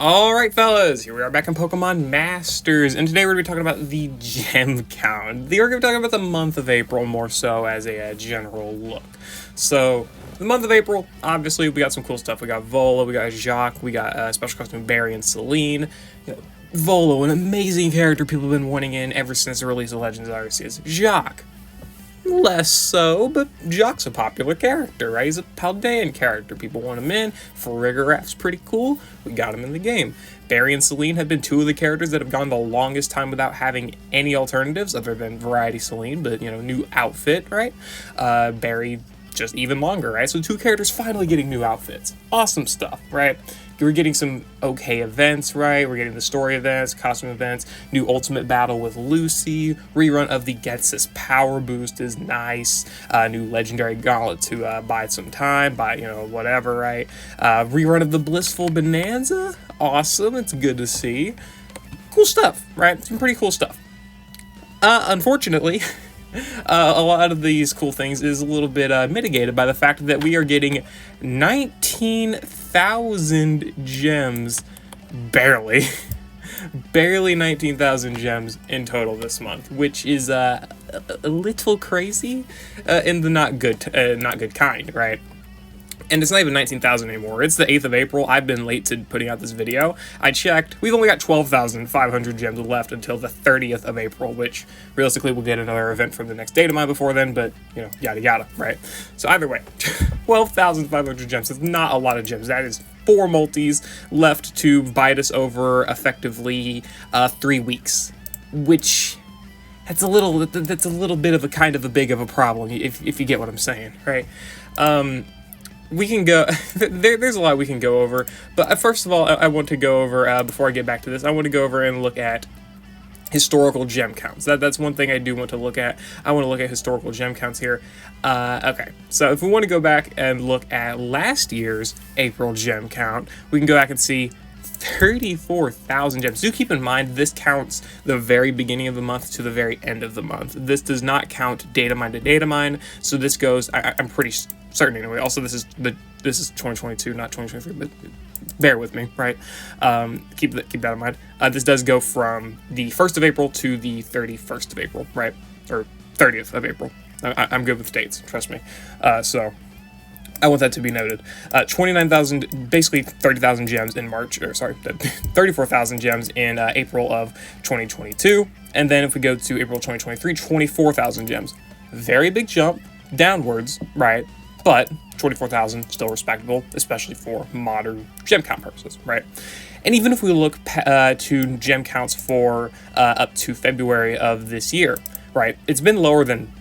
Alright fellas, here we are back in Pokemon Masters, and today we're going to be talking about the gem count. We're going to be talking about the month of April more so as a general look. So, the month of April, obviously we got some cool stuff. We got Volo, we got Jacques, we got Special Costume Barry and Celine. Volo, an amazing character people have been wanting in ever since the release of Legends Arceus. Jacques, less so, but Jacques' a popular character, right? He's a Paldean character. People want him in. Farigiraf's pretty cool. We got him in the game. Barry and Celine have been two of the characters that have gone the longest time without having any alternatives other than Variety Celine, but, new outfit, right? Barry just even longer, right? So two characters finally getting new outfits. Awesome stuff, right? We're getting some okay events, right? We're getting the story events, costume events, new ultimate battle with Lucy, rerun of the Getsis power boost is nice, new legendary gauntlet to buy some time, whatever, right? Rerun of the Blissful Bonanza, awesome, it's good to see. Cool stuff, right? Some pretty cool stuff. Unfortunately, a lot of these cool things is a little bit mitigated by the fact that we are getting 19,000 gems, barely 19,000 gems in total this month, which is a little crazy in the not good kind, right? And it's not even 19,000 anymore. It's the 8th of April. I've been late to putting out this video. I checked. We've only got 12,500 gems left until the 30th of April, which realistically we'll get another event from the next data mine before then, but, yada yada, right? So either way, 12,500 gems is not a lot of gems. That is 4 multis left to bite us over effectively 3 weeks, which that's a little bit of a kind of a big of a problem if you get what I'm saying, right? We can go, there's a lot we can go over, but first of all, I want to go over, before I get back to this, I want to go over and look at historical gem counts. That's one thing I do want to look at. I want to look at historical gem counts here. Okay, so if we want to go back and look at last year's April gem count, we can go back and see 34,000 gems. Do keep in mind, this counts the very beginning of the month to the very end of the month. This does not count data mine to data mine, so this goes, I'm pretty certain anyway. Also, this is 2022, not 2023, but bear with me, right? Keep that in mind. This does go from the 1st of April to the 31st of April, right? Or 30th of April. I'm good with dates, trust me. So I want that to be noted. 29,000, basically 30,000 gems in March, 34,000 gems in April of 2022. And then if we go to April 2023, 24,000 gems. Very big jump downwards, right? But 24,000 still respectable, especially for modern gem count purposes, right? And even if we look to gem counts for up to February of this year, right, it's been lower than,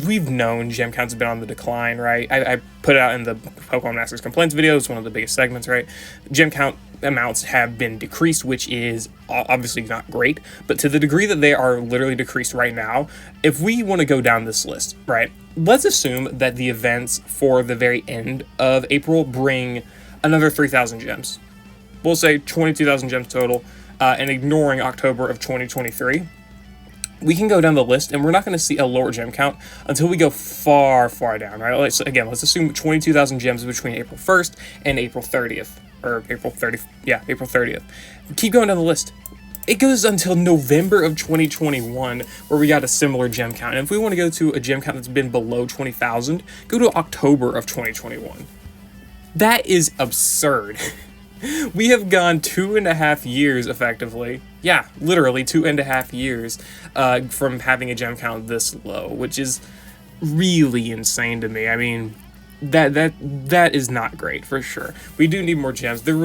we've known gem counts have been on the decline, right? I put it out in the Pokemon Masters complaints video, it's one of the biggest segments, right? Gem count amounts have been decreased, which is obviously not great, but to the degree that they are literally decreased right now, if we want to go down this list, right, let's assume that the events for the very end of April bring another 3,000 gems. We'll say 22,000 gems total, and ignoring October of 2023, we can go down the list and we're not going to see a lower gem count until we go far, far down, right? Let's assume 22,000 gems between April 1st and April 30th, or April 30th. Keep going down the list. It goes until November of 2021 where we got a similar gem count. And if we want to go to a gem count that's been below 20,000, go to October of 2021. That is absurd. We have gone 2.5 years effectively. Yeah, literally 2.5 years from having a gem count this low, which is really insane to me. I mean, that is not great for sure. We do need more gems. There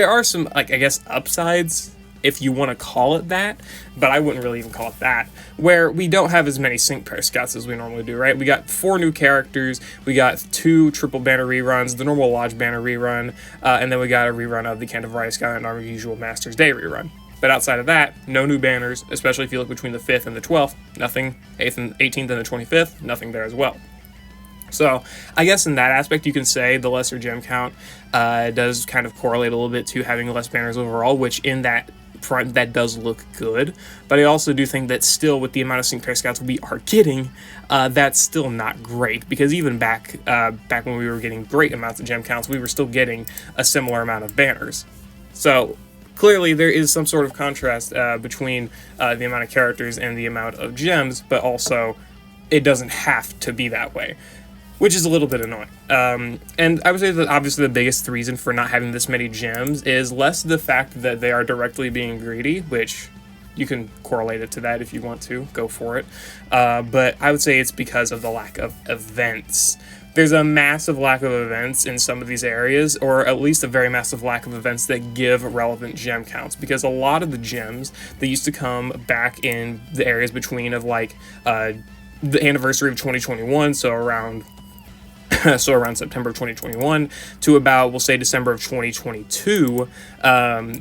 are some, I guess, upsides, if you want to call it that, but I wouldn't really even call it that, where we don't have as many sync pair scouts as we normally do, right? We got 4 new characters, we got 2 triple banner reruns, the normal Lodge banner rerun, and then we got a rerun of the Canto Variety Scout and our usual Masters Day rerun. But outside of that, no new banners, especially if you look between the 5th and the 12th, nothing. 8th and 18th and the 25th, nothing there as well. So I guess in that aspect, you can say the lesser gem count does kind of correlate a little bit to having less banners overall, which in that front, that does look good. But I also do think that still with the amount of sync pair scouts we are getting, that's still not great, because even back when we were getting great amounts of gem counts, we were still getting a similar amount of banners. So clearly there is some sort of contrast between the amount of characters and the amount of gems, but also it doesn't have to be that way, which is a little bit annoying. And I would say that obviously the biggest reason for not having this many gems is less the fact that they are directly being greedy, which you can correlate it to that if you want to, go for it. But I would say it's because of the lack of events. There's a massive lack of events in some of these areas, or at least a very massive lack of events that give relevant gem counts, because a lot of the gems that used to come back in the areas between of like the anniversary of 2021, so around September of 2021 to about, we'll say, December of 2022,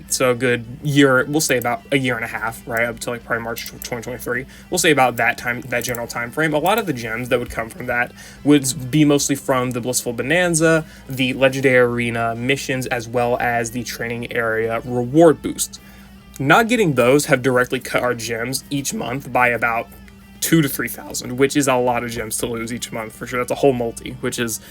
so a good year, we'll say about a year and a half, right, up to like probably March 2023, we'll say about that time, that general time frame. A lot of the gems that would come from that would be mostly from the Blissful Bonanza, the Legendary Arena missions, as well as the training area reward boosts. Not getting those have directly cut our gems each month by about 2,000 to 3,000, which is a lot of gems to lose each month for sure. That's a whole multi, which is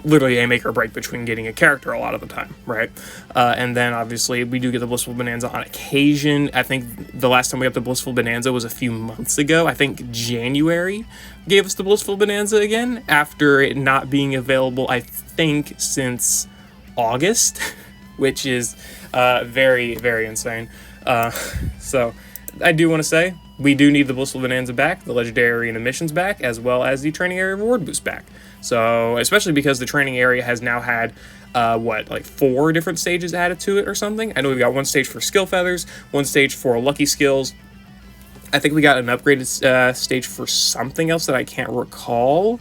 literally a make or break between getting a character a lot of the time, right? And then obviously we do get the Blissful Bonanza on occasion. I think the last time we got the Blissful Bonanza was a few months ago. I think January gave us the Blissful Bonanza again after it not being available, I think, since August, which is very, very insane. So I do want to say, we do need the Blissful Bonanza back, the Legendary Arena missions back, as well as the Training Area Reward Boost back. So, especially because the Training Area has now had, 4 different stages added to it or something? I know we've got one stage for Skill Feathers, one stage for Lucky Skills. I think we got an upgraded stage for something else that I can't recall.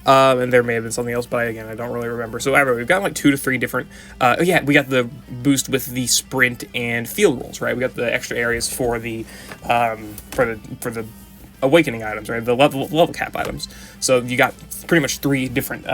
And there may have been something else, but I don't really remember. So anyway, we've got like 2 to 3 different, we got the boost with the sprint and field rolls, right? We got the extra areas for the awakening items, right? The level cap items. So you got pretty much 3 different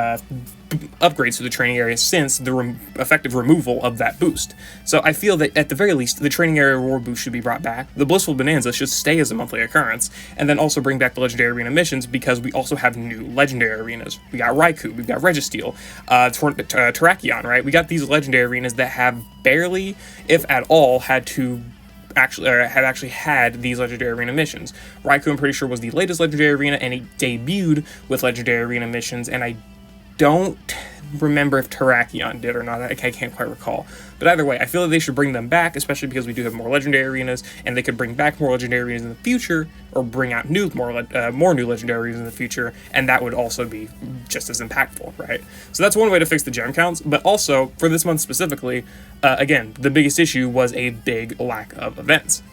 upgrades to the training area since the effective removal of that boost. So I feel that at the very least, the training area reward boost should be brought back. The Blissful Bonanza should stay as a monthly occurrence, and then also bring back the Legendary Arena missions, because we also have new Legendary Arenas. We got Raikou, we've got Registeel, Terrakion, right? We got these Legendary Arenas that have barely, if at all, had actually had these Legendary Arena missions. Raikou, I'm pretty sure, was the latest Legendary Arena, and it debuted with Legendary Arena missions, and I don't remember if Terrakion did or not. I can't quite recall. But either way, I feel that they should bring them back, especially because we do have more Legendary Arenas, and they could bring back more Legendary Arenas in the future, or bring out more new Legendary Arenas in the future, and that would also be just as impactful, right? So that's one way to fix the gem counts, but also, for this month specifically, again, the biggest issue was a big lack of events.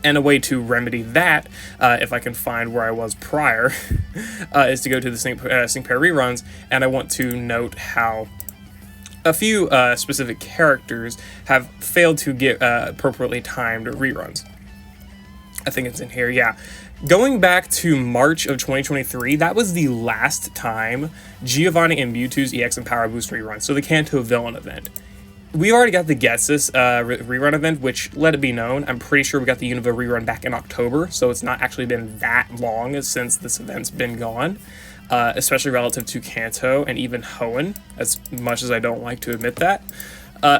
And a way to remedy that, if I can find where I was prior, is to go to the Sync Pair reruns, and I want to note how a few specific characters have failed to get appropriately timed reruns. I think it's in here, yeah. Going back to March of 2023, that was the last time Giovanni and Mewtwo's EX and Power Boost rerun, so the Kanto Villain event. We already got the Getsus rerun event, which, let it be known, I'm pretty sure we got the Unova rerun back in October, so it's not actually been that long since this event's been gone, especially relative to Kanto and even Hoenn, as much as I don't like to admit that.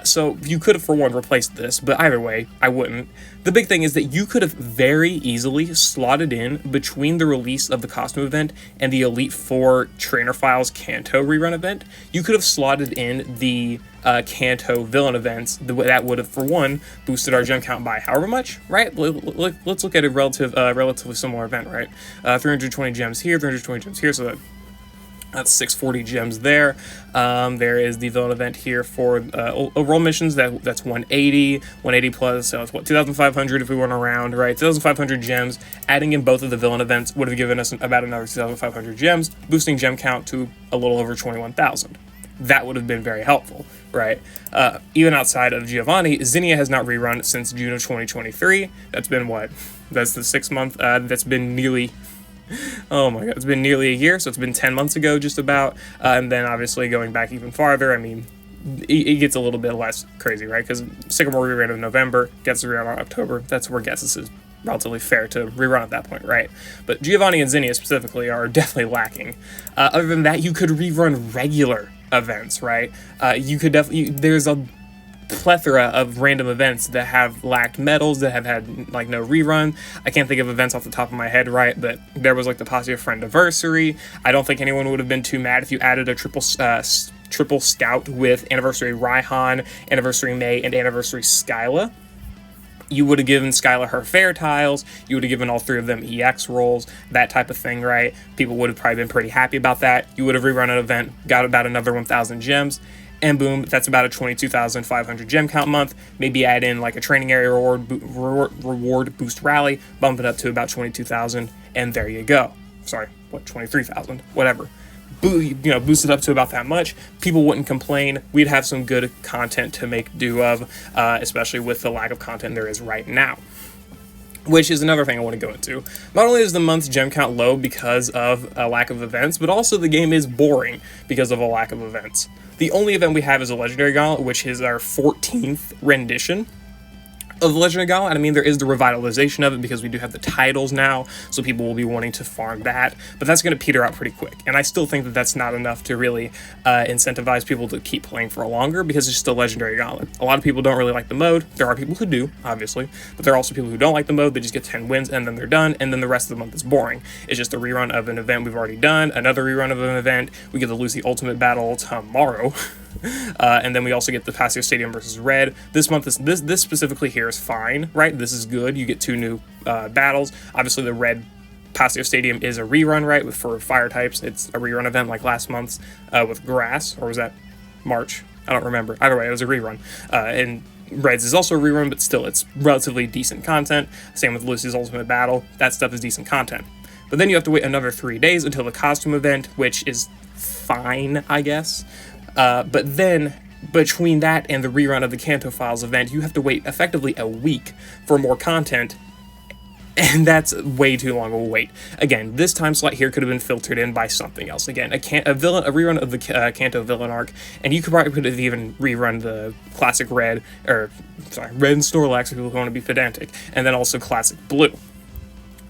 So you could have, for one, replaced this, but either way, I wouldn't. The big thing is that you could have very easily slotted in between the release of the costume event and the Elite Four Trainer Files Kanto rerun event. You could have slotted in the Kanto villain events that would have, for one, boosted our gem count by however much, right? Let's look at a relatively similar event, right? 320 gems here, 320 gems here, so that's 640 gems there. There is the villain event here for overall missions. That's 180 plus, so it's what, 2,500 if we went around, right? 2,500 gems. Adding in both of the villain events would have given us about another 2,500 gems, boosting gem count to a little over 21,000. That would have been very helpful, right? Even outside of Giovanni, Zinnia has not rerun since June of 2023. That's been what? That's the 6 month. That's been nearly. Oh my god, it's been nearly a year, so it's been 10 months ago, just about. And then obviously going back even farther, I mean, it gets a little bit less crazy, right? Because Sycamore reran in November, Getsus reran in October. That's where Getsus is relatively fair to rerun at that point, right? But Giovanni and Zinnia specifically are definitely lacking. Other than that, you could rerun regular events, right? You could definitely, there's a plethora of random events that have lacked medals, that have had like no rerun. I can't think of events off the top of my head, right? But there was like the Posse of Friendiversary. I don't think anyone would have been too mad if you added a triple scout with Anniversary Raihan, Anniversary May, and Anniversary Skyla. You would have given Skyla her fair tiles, you would have given all 3 of them EX rolls, that type of thing, right? People would have probably been pretty happy about that. You would have rerun an event, got about another 1,000 gems, and boom, that's about a 22,500 gem count month. Maybe add in like a training area reward boost rally, bump it up to about 22,000, and there you go. Sorry, what, 23,000, whatever. Boost it up to about that much. People wouldn't complain. We'd have some good content to make do of, especially with the lack of content there is right now. Which is another thing I want to go into. Not only is the month's gem count low because of a lack of events, but also the game is boring because of a lack of events. The only event we have is a Legendary Gauntlet, which is our 14th rendition of the Legendary Gauntlet. I mean, there is the revitalization of it because we do have the titles now, so people will be wanting to farm that, but that's going to peter out pretty quick, and I still think that that's not enough to really incentivize people to keep playing for longer because it's just a Legendary Gauntlet. A lot of people don't really like the mode. There are people who do, obviously, but there are also people who don't like the mode. They just get 10 wins and then they're done, and then the rest of the month is boring. It's just a rerun of an event we've already done, another rerun of an event. We get the Lucy Ultimate Battle tomorrow. And then we also get the Paseo Stadium versus Red. This month, this specifically here is fine, right? This is good. You get 2 new battles. Obviously, the Red Paseo Stadium is a rerun, right? For fire types, it's a rerun event like last month's with Grass, or was that March? I don't remember. Either way, it was a rerun. And Reds is also a rerun, but still, it's relatively decent content. Same with Lucy's Ultimate Battle. That stuff is decent content. But then you have to wait another 3 days until the costume event, which is fine, I guess. But then, between that and the rerun of the Kanto Files event, you have to wait effectively a week for more content, and that's way too long of a wait. Again, this time slot here could have been filtered in by something else. Again, a rerun of the Kanto Villain Arc, and you could have even rerun the Classic Red, Red and Snorlax if people want to be pedantic, and then also Classic Blue.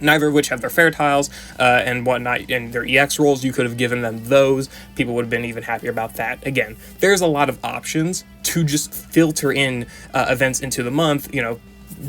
Neither of which have their fair tiles and whatnot, and their EX rolls. You could have given them those. People would have been even happier about that. Again, there's a lot of options to just filter in events into the month,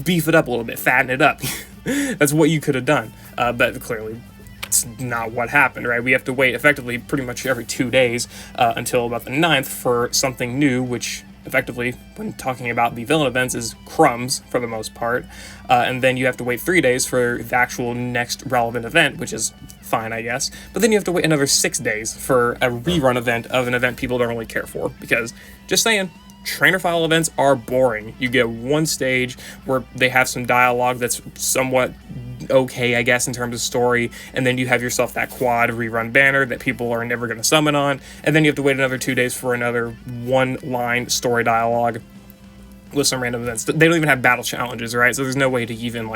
beef it up a little bit, fatten it up. That's what you could have done. But clearly, it's not what happened, right? We have to wait effectively pretty much every 2 days until about the 9th for something new, which effectively, when talking about the villain events, is crumbs for the most part, and then you have to wait 3 days for the actual next relevant event, which is fine, I guess, but then you have to wait another 6 days for a rerun event of an event people don't really care for, because, just saying, trainer file events are boring. You get one stage where they have some dialogue that's somewhat okay, I guess, in terms of story, and then you have yourself that quad rerun banner that people are never going to summon on, and then you have to wait another 2 days for another one-line story dialogue with some random events. They don't even have battle challenges, right? So there's no way to even,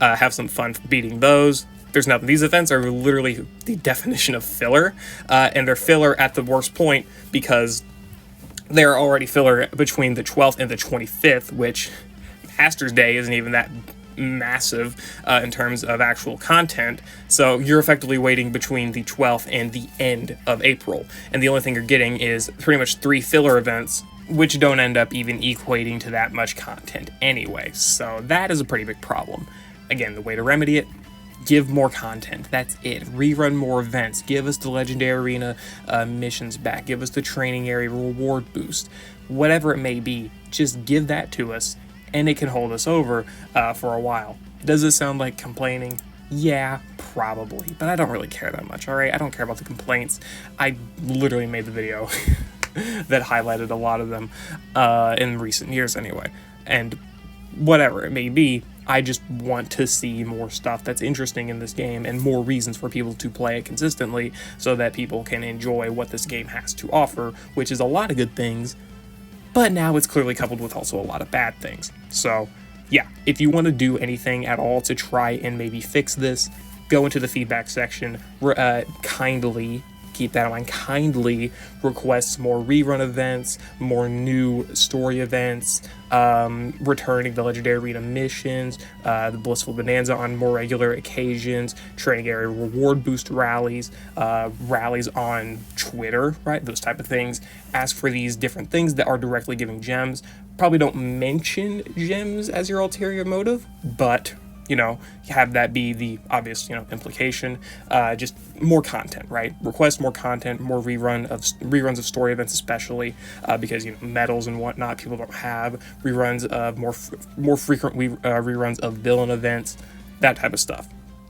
have some fun beating those. There's nothing. These events are literally the definition of filler, and they're filler at the worst point because they're already filler between the 12th and the 25th, which Masters Day isn't even that massive in terms of actual content, so you're effectively waiting between the 12th and the end of April, and the only thing you're getting is pretty much 3 filler events, which don't end up even equating to that much content anyway, so that is a pretty big problem. Again, the way to remedy it: give more content. That's it. Rerun more events. Give us the Legendary Arena missions back. Give us the training area reward boost. Whatever it may be, just give that to us, and it can hold us over for a while. Does it sound like complaining? Yeah, probably, but I don't really care that much, alright? I don't care about the complaints. I literally made the video that highlighted a lot of them in recent years anyway, and whatever it may be, I just want to see more stuff that's interesting in this game and more reasons for people to play it consistently so that people can enjoy what this game has to offer, which is a lot of good things, but now it's clearly coupled with also a lot of bad things. So yeah, if you want to do anything at all to try and maybe fix this, go into the feedback section, kindly keep that in mind. Kindly request more rerun events, more new story events, returning the Legendary Arena missions, the Blissful Bonanza on more regular occasions, training area reward boost rallies, rallies on Twitter, right? Those type of things. Ask for these different things that are directly giving gems. Probably don't mention gems as your ulterior motive, but have that be the obvious, implication. Just more content, right? Request more content, more reruns of story events, especially because medals and whatnot people don't have. Reruns of more frequent reruns of villain events, that type of stuff.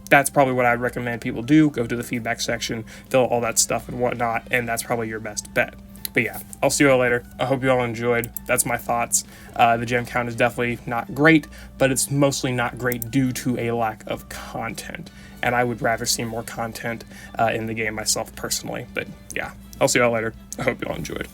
That's probably what I'd recommend people do. Go to the feedback section, fill all that stuff and whatnot, and that's probably your best bet. But yeah, I'll see you all later. I hope you all enjoyed. That's my thoughts. The gem count is definitely not great, but it's mostly not great due to a lack of content. And I would rather see more content in the game myself personally. But yeah, I'll see you all later. I hope you all enjoyed.